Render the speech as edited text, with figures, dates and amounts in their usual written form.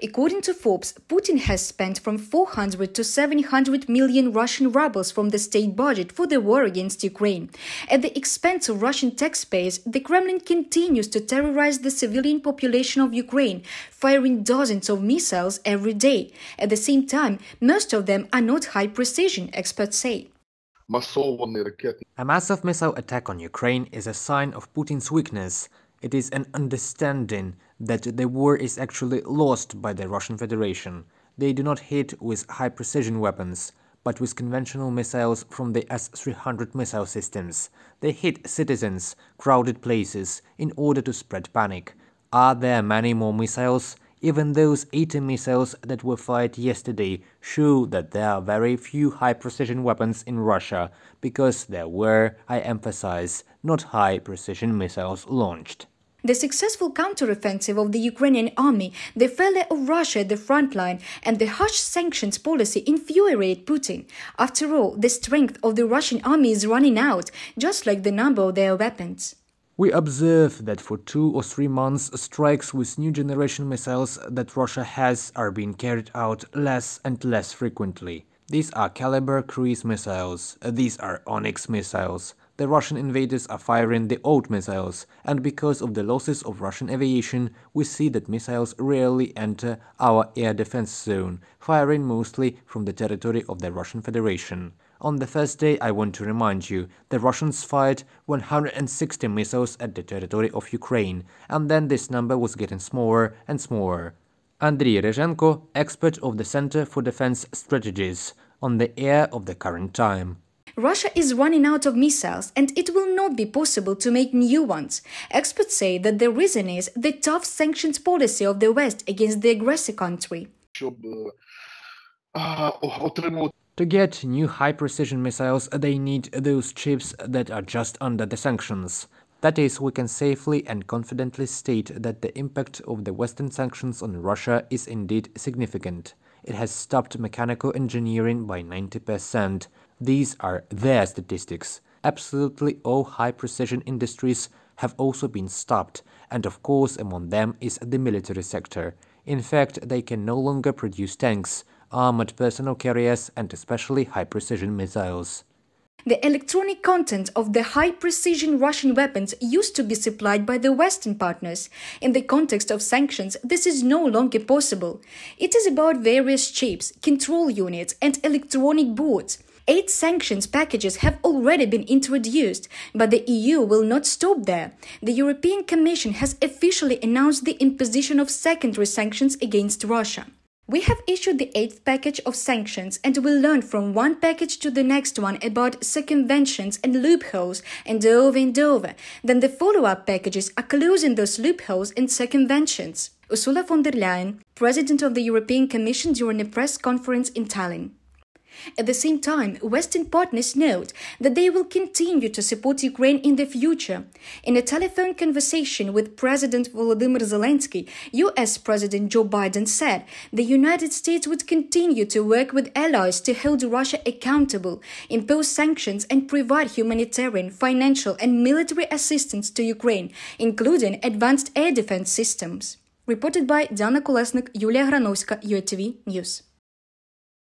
According to Forbes, Putin has spent from 400 to 700 million Russian rubles from the state budget for the war against Ukraine. At the expense of Russian taxpayers, the Kremlin continues to terrorize the civilian population of Ukraine, firing dozens of missiles every day. At the same time, most of them are not high precision, experts say. A massive missile attack on Ukraine is a sign of Putin's weakness. It is an understanding that the war is actually lost by the Russian Federation. They do not hit with high-precision weapons, but with conventional missiles from the S-300 missile systems. They hit citizens, crowded places, in order to spread panic. Are there many more missiles? Even those 80 missiles that were fired yesterday show that there are very few high-precision weapons in Russia, because there were, I emphasize, not high-precision missiles launched. The successful counteroffensive of the Ukrainian army, the failure of Russia at the front line, and the harsh sanctions policy infuriate Putin. After all, the strength of the Russian army is running out, just like the number of their weapons. We observe that for 2 or 3 months, strikes with new generation missiles that Russia has are being carried out less and less frequently. These are Caliber cruise missiles, these are Onyx missiles. The Russian invaders are firing the old missiles, and because of the losses of Russian aviation, we see that missiles rarely enter our air defense zone, firing mostly from the territory of the Russian Federation. On the first day, I want to remind you, the Russians fired 160 missiles at the territory of Ukraine, and then this number was getting smaller and smaller. Andriy Rezhenko, expert of the Center for Defense Strategies, on the air of the current time. Russia is running out of missiles, and it will not be possible to make new ones. Experts say that the reason is the tough sanctions policy of the West against the aggressor country. To get new high-precision missiles, they need those chips that are just under the sanctions. That is, we can safely and confidently state that the impact of the Western sanctions on Russia is indeed significant. It has stopped mechanical engineering by 90%. These are their statistics. Absolutely all high-precision industries have also been stopped, and of course among them is the military sector. In fact, they can no longer produce tanks, armored personnel carriers, and especially high-precision missiles. The electronic content of the high-precision Russian weapons used to be supplied by the Western partners. In the context of sanctions, this is no longer possible. It is about various chips, control units, and electronic boards. 8 sanctions packages have already been introduced, but the EU will not stop there. The European Commission has officially announced the imposition of secondary sanctions against Russia. We have issued the 8th package of sanctions and will learn from one package to the next one about circumventions and loopholes and over. Then the follow-up packages are closing those loopholes and circumventions. Ursula von der Leyen, President of the European Commission during a press conference in Tallinn. At the same time, Western partners note that they will continue to support Ukraine in the future. In a telephone conversation with President Volodymyr Zelensky, US President Joe Biden said the United States would continue to work with allies to hold Russia accountable, impose sanctions, and provide humanitarian, financial, and military assistance to Ukraine, including advanced air defense systems. Reported by Diana Kolesnik, Yulia Granovska, UATV News.